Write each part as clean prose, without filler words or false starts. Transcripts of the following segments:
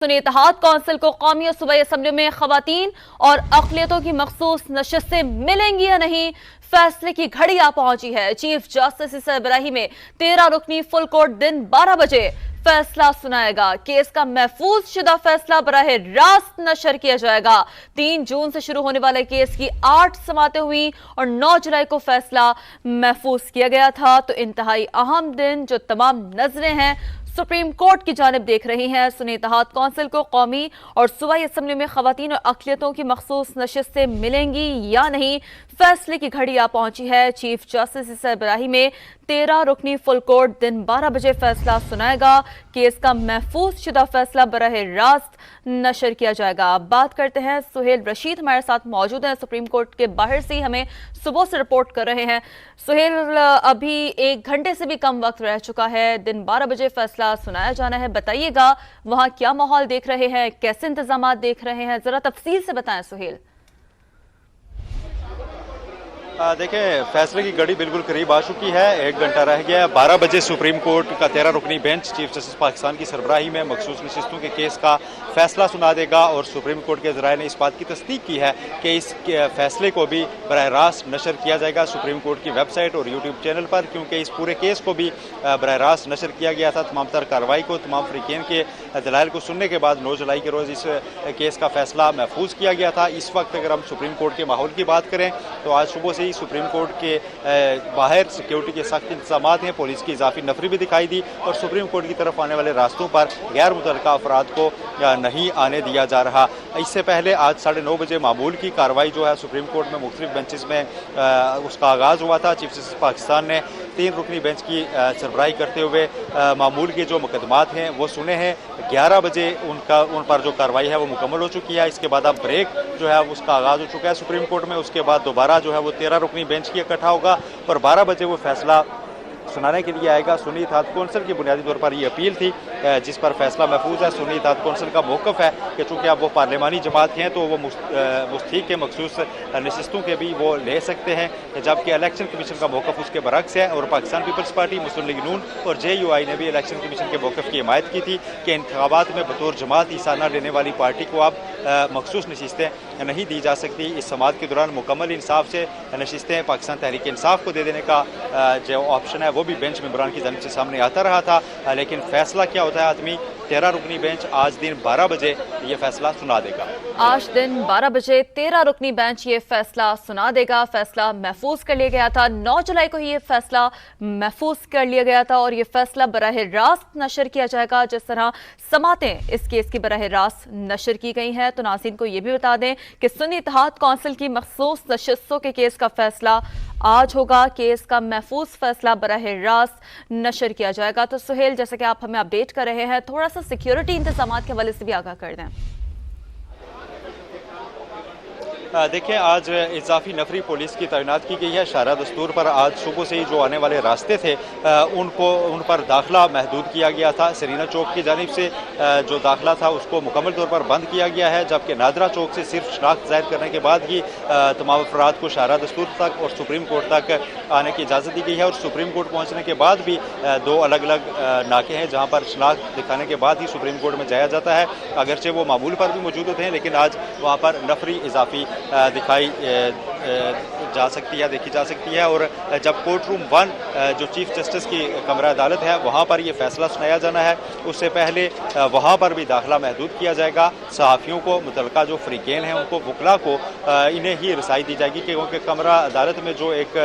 सुन्नी इत्तेहाद council को कौमी और सूबाई असम्बली में खवातीन और अक़लियतों की मखसूस नशिस्तें मिलेंगी या नहीं, फैसले की घड़ी आ पहुंची है। चीफ जस्टिस सरबराही में 13 रुकनी फुल कोर्ट दिन 12 बजे फैसला सुनाएगा। केस का महफूज शुदा फैसला बराह रास्त नशर किया जाएगा। 3 जून से शुरू होने वाले केस की 8 समातें हुई और 9 जुलाई को फैसला महफूज किया गया था। तो इंतहाई अहम दिन जो तमाम नजरें हैं सुप्रीम कोर्ट की जानिब देख रही हैं। सुन्नी इत्तेहाद कौंसिल को कौमी और सूबाई असम्बली में खवातीन और अक़लियतों की मखसूस नशिस्तें मिलेंगी या नहीं, फैसले की घड़ी आ पहुंची है। चीफ जस्टिस सरबराही में 13 रुकनी फुल कोर्ट दिन 12 बजे फैसला सुनाएगा। केस का महफूज शुदा फैसला बराह रास्त नशर किया जाएगा। बात करते हैं, सुहेल रशीद हमारे साथ मौजूद हैं, सुप्रीम कोर्ट के बाहर से हमें सुबह से रिपोर्ट कर रहे हैं। सुहेल, अभी 1 घंटे से भी कम वक्त रह चुका है, दिन 12 बजे फैसला सुनाया जाना है। बताइएगा वहां क्या माहौल देख रहे हैं, कैसे इंतजाम देख रहे हैं, जरा तफसील से बताएं सुहेल। देखें, फैसले की घड़ी बिल्कुल करीब आ चुकी है। 1 घंटा रह गया है। 12 बजे सुप्रीम कोर्ट का 13 रुकनी बेंच चीफ जस्टिस पाकिस्तान की सरबराही में मखसूस नशिस्तों के केस का फैसला सुना देगा और सुप्रीम कोर्ट के ज़राए ने इस बात की तस्दीक की है कि इस फैसले को भी बराह रास्त नशर किया जाएगा सुप्रीम कोर्ट की वेबसाइट और यूट्यूब चैनल पर, क्योंकि इस पूरे केस को भी बराह रास्त नशर किया गया था। तमाम तर कार्रवाई को, तमाम फ़रीक़ैन के दलाइल को सुनने के बाद 9 जुलाई के रोज़ इस केस का फैसला महफूज किया गया था। इस वक्त अगर हम सुप्रीम कोर्ट के माहौल की बात करें तो आज सुबह से सुप्रीम कोर्ट के बाहर सिक्योरिटी के सख्त इंतजाम हैं। पुलिस की इजाफी नफरी भी दिखाई दी और सुप्रीम कोर्ट की तरफ आने वाले रास्तों पर गैर मुतल्लिका अफराद को नहीं आने दिया जा रहा। इससे पहले आज 9:30 बजे मामूल की कार्रवाई जो है सुप्रीम कोर्ट में मुख्तलिफ बेंचेस में उसका आगाज़ हुआ था। चीफ जस्टिस पाकिस्तान ने 3 रुकनी बेंच की सरबराही करते हुए मामूल के जो मुकदमात हैं वो सुने हैं। 11 बजे उन पर जो कार्रवाई है वो मुकम्मल हो चुकी है। इसके बाद अब ब्रेक जो है उसका आगाज़ हो चुका है सुप्रीम कोर्ट में। उसके बाद दोबारा जो है वो 13 रुकनी बेंच की इकट्ठा होगा और 12 बजे वो फैसला सुनाने के लिए आएगा। सुन्नी इत्तेहाद कौंसिल की बुनियादी तौर पर ये अपील थी जिस पर फैसला महफूज है। सुन्नी इत्तेहाद कौंसिल का मौक़िफ़ है कि चूँकि अब वो पार्लिमानी जमात हैं तो वो मुस्तहीक़ के मखसूस नशिस्तों के भी वो ले सकते हैं, जबकि इलेक्शन कमीशन का मौक़िफ़ उसके बरक्स है। और पाकिस्तान पीपल्स पार्टी, मुस्लिम लीग नून और JUI ने भी इलेक्शन कमीशन के मौक़िफ़ की हिमायत की थी कि इंतखाबात में बतौर जमात हिस्सा न लेने वाली पार्टी को अब मखसूस नशिस्तें नहीं दी जा सकती। इस समात के दौरान मुकम्मल इंसाफ से नशिस्तें पाकिस्तान तहरीक इंसाफ को दे देने का जो ऑप्शन है वो भी बेंच मेंबरान की जानिब से सामने आता रहा था। लेकिन फैसला क्या होता है आदमी, 13 रुकनी बेंच आज दिन 12 बजे ये फैसला सुना देगा। आज दिन 12 बजे 13 रुकनी बेंच ये फैसला सुना देगा। फैसला महफूज कर लिया गया था, 9 जुलाई को ही ये फैसला महफूज कर लिया गया था और ये फैसला बराह रास्त नशर किया जाएगा। जिस तरह समातें इस केस की बराह रास्त नशर की गई हैं, तो नाज़रीन को ये भी बता दें कि सुन्नी इत्तेहाद कौंसिल की मखसूस नशिस्तों के केस का फैसला आज होगा। केस का महफूज फैसला बराह रास्त नशर किया जाएगा। तो सुहेल, जैसे कि आप हमें अपडेट कर रहे हैं, थोड़ा सा सिक्योरिटी इंतजाम के हवाले से भी आगाह कर दें। देखिए, आज इजाफी नफरी पुलिस की तैनात की गई है। शारा दस्तूर पर आज सुबह से ही जो आने वाले रास्ते थे उन पर दाखिला महदूद किया गया था। सरीना चौक की जानिब से जो दाखिला था उसको मुकम्मल तौर पर बंद किया गया है, जबकि नादरा चौक से सिर्फ शनाख्त ज़ाहिर करने के बाद ही तमाम अफराद को शारा दस्तूर तक और सुप्रीम कोर्ट तक आने की इजाज़त दी गई है। और सुप्रीम कोर्ट पहुँचने के बाद भी 2 अलग अलग नाके हैं जहाँ पर शनाख्त दिखाने के बाद ही सुप्रीम कोर्ट में जाया जाता है। अगरचे वो मामूल पर भी मौजूद होते हैं, लेकिन आज वहाँ पर नफरी इजाफी दिखाई देखी जा सकती है। और जब कोर्ट रूम 1 जो चीफ जस्टिस की कमरा अदालत है वहाँ पर यह फैसला सुनाया जाना है, उससे पहले वहाँ पर भी दाखिला महदूद किया जाएगा। सहाफ़ियों को, मुतल्लिका जो फ़रीक़ैन हैं उनको, वकला को इन्हें ही रसाई दी जाएगी, क्योंकि कमरा अदालत में जो एक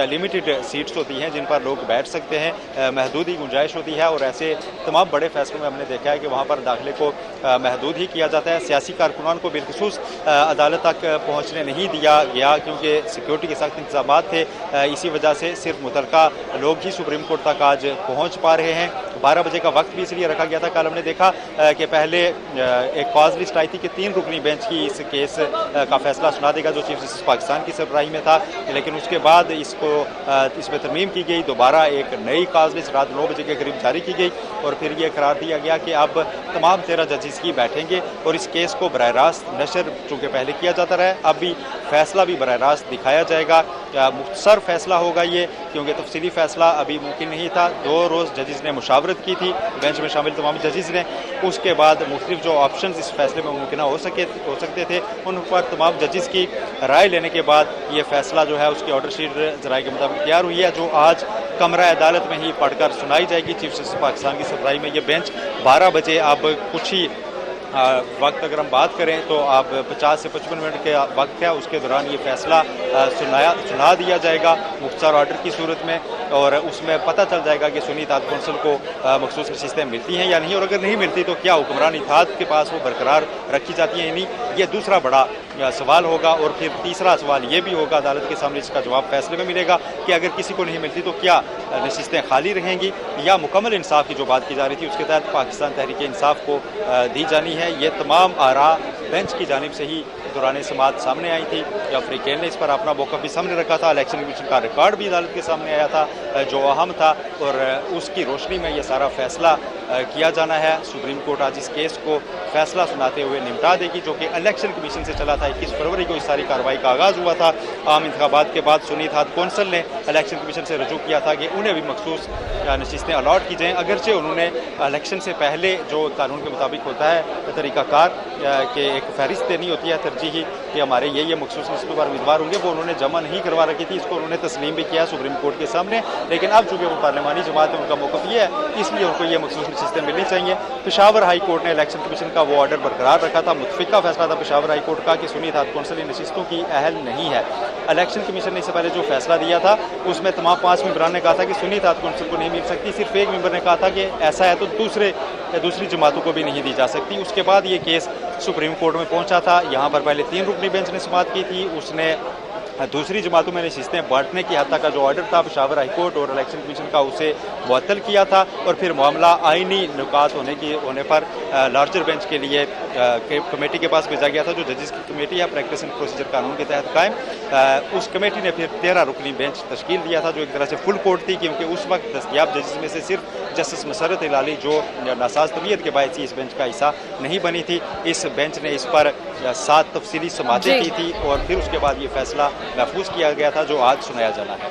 लिमिटेड सीट्स होती हैं जिन पर लोग बैठ सकते हैं, महदूद ही गुंजाइश होती है। और ऐसे तमाम बड़े फैसलों में हमने देखा है कि वहाँ पर दाखिले को महदूद ही किया जाता है। सियासी कारकुनान को बिलखुसूस अदालत तक पहुँचने नहीं दिया गया, क्योंकि सिक्योरिटी के सख्त इंतजाम थे। इसी वजह से सिर्फ मुतल्लिका लोग ही सुप्रीम कोर्ट तक आज पहुँच पा रहे हैं। 12 बजे का वक्त भी इसलिए रखा गया था। कल हमने देखा कि पहले एक कॉज लिस्ट आई थी कि 3 रुकनी बेंच की इस केस का फैसला सुना देगा जो चीफ जस्टिस पाकिस्तान की सरबराही में था, लेकिन उसके बाद इसमें तरमीम की गई। दोबारा एक नई कॉज लिस्ट रात 9 बजे के करीब जारी की गई और फिर ये करार दिया गया कि अब तमाम 13 जजेस की बैठेंगे और इस केस को बराह रास्त नशर चूँकि पहले किया जाता रहा है, अब भी फैसला भी बराह रास्त दिखाया जाएगा मुख्तसर फैसला होगा ये, क्योंकि तफसीली फैसला अभी मुमकिन नहीं था। 2 रोज़ जजेस ने मुशावरत की थी, बेंच में शामिल तमाम जजेस ने। उसके बाद मुख्तलिफ जो ऑप्शन इस फैसले में मुमकिन हो सकते थे, उन पर तमाम जजेस की राय लेने के बाद ये फैसला जो है उसकी ऑर्डर शीट जराये के मुताबिक तैयार हुई है, जो आज कमरा अदालत में ही पढ़कर सुनाई जाएगी। चीफ जस्टिस पाकिस्तान की सरबराही में ये बेंच 12 बजे अब कुछ ही वक्त अगर हम बात करें तो आप 50 से 55 मिनट के वक्त है, उसके दौरान ये फैसला सुना दिया जाएगा मुख्तसर ऑर्डर की सूरत में, और उसमें पता चल जाएगा कि सुन्नी इत्तेहाद कौंसिल को मखसूस नशिस्तें मिलती हैं या नहीं, और अगर नहीं मिलती तो क्या हुक्मरान इत्तेहाद के पास वो बरकरार रखी जाती हैं या नहीं। ये दूसरा बड़ा सवाल होगा। और फिर तीसरा सवाल ये भी होगा अदालत के सामने, इसका जवाब फैसले में मिलेगा कि अगर किसी को नहीं मिलती तो क्या नशिस्तें खाली रहेंगी या मुकम्मल इंसाफ की जो बात की जा रही थी उसके तहत पाकिस्तान तहरीक इंसाफ को दी जानी है। ये तमाम आरा बेंच की जानिब से ही दौरान समाअत सामने आई थी। अफ्रीकन ने इस पर अपना मौक़िफ़ भी सामने रखा था। इलेक्शन कमीशन का रिकॉर्ड भी अदालत के सामने आया था जो अहम था, और उसकी रोशनी में यह सारा फैसला किया जाना है। सुप्रीम कोर्ट आज इस केस को फैसला सुनाते हुए निपटा देगी, जो कि इलेक्शन कमीशन से चला था। 21 फरवरी को इस सारी कार्रवाई का आगाज़ हुआ था। आम इंतखाबात के बाद सुन्नी इत्तेहाद कौंसिल ने इलेक्शन कमीशन से रजू किया था कि उन्हें भी मखसूस नशिस्तें अलॉट की जाएँ, अगरचे उन्होंने इलेक्शन से पहले जो कानून के मुताबिक होता है तरीक़ाकार कि एक फहरिस्त देनी होती है तरजीही कि हमारे ये मखसूस नस्लों पर उम्मीदवार होंगे, वो उन्होंने जमा नहीं करवा रखी थी। इसको उन्होंने तस्लीम भी किया सुप्रीम कोर्ट के सामने, लेकिन अब चूंकि वो पार्लिमानी जमात है, उनका मौक़िफ़ ये है, इसलिए उनको ये मखसूस नशिस्तें मिलनी चाहिए। पेशावर हाई कोर्ट ने इलेक्शन कमीशन का वो ऑर्डर बरकरार रखा था। मुतफ़िका फैसला था पेशावर हाई कोर्ट का कि सुन्नी इत्तेहाद कौंसिल इन नशिस्तों की अहल नहीं है। इलेक्शन कमीशन ने इससे पहले जो फैसला दिया था उसमें तमाम 5 मेंबरान ने कहा था कि सुन्नी इत्तेहाद कौंसिल को नहीं मिल सकती। सिर्फ एक मेंबर ने कहा था कि ऐसा है तो दूसरी जमातों को भी नहीं दी जा सकती। उसके बाद ये केस सुप्रीम कोर्ट में पहुंचा था। यहाँ पर पहले 3 रुकनी बेंच ने समाअत की थी, उसने दूसरी जमातों में नशिस्तें बांटने की हद तक का जो ऑर्डर था पेशावर हाई कोर्ट और इलेक्शन कमीशन का उसे मुअत्तल किया था, और फिर मामला आईनी नुकात होने पर लार्जर बेंच के लिए कमेटी के पास भेजा गया था, जो जजेस की कमेटी है प्रैक्टिस एंड प्रोसीजर कानून के तहत कायम। उस कमेटी ने फिर 13 रुकनी बेंच तश्कील दिया था, जो एक तरह से फुल कोर्ट थी, क्योंकि उस वक्त दस्तयाब जजेस में से सिर्फ जस्टिस मसरत हिलाली जो नासाज तबीयत के बायस इस बेंच का हिस्सा नहीं बनी थी। इस बेंच ने इस पर 7 तफसीली समाअतें की थी, और फिर उसके बाद ये फैसला महफूज किया गया था जो आज सुनाया जाना है।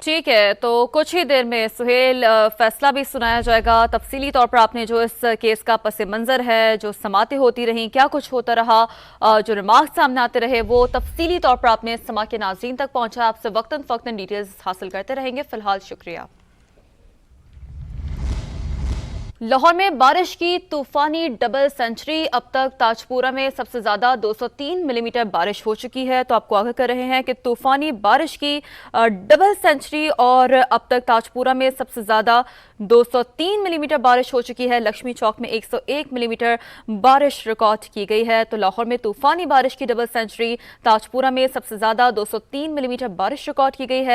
ठीक है, तो कुछ ही देर में सुहेल फैसला भी सुनाया जाएगा। तफसीली तौर पर आपने जो इस केस का पस मंजर है, जो समातें होती रहीं, क्या कुछ होता रहा, जो रिमार्क सामने आते रहे, वो तफसीली तौर पर आपने समा के नाज़रीन तक पहुंचा। आपसे वक्तन फ़क्तन डिटेल्स हासिल करते रहेंगे। फिलहाल शुक्रिया। लाहौर में बारिश की तूफानी डबल सेंचुरी। अब तक ताजपुरा में सबसे ज्यादा 203 मिलीमीटर बारिश हो चुकी है। तो आपको आगाह कर रहे हैं कि तूफानी बारिश की डबल सेंचुरी, और अब तक ताजपुरा में सबसे ज्यादा 203 मिलीमीटर बारिश हो चुकी है। लक्ष्मी चौक में 101 मिलीमीटर बारिश रिकॉर्ड की गई है। तो लाहौर में तूफानी बारिश की डबल सेंचुरी, ताजपुरा में सबसे ज्यादा 203 मिलीमीटर बारिश रिकॉर्ड की गई है।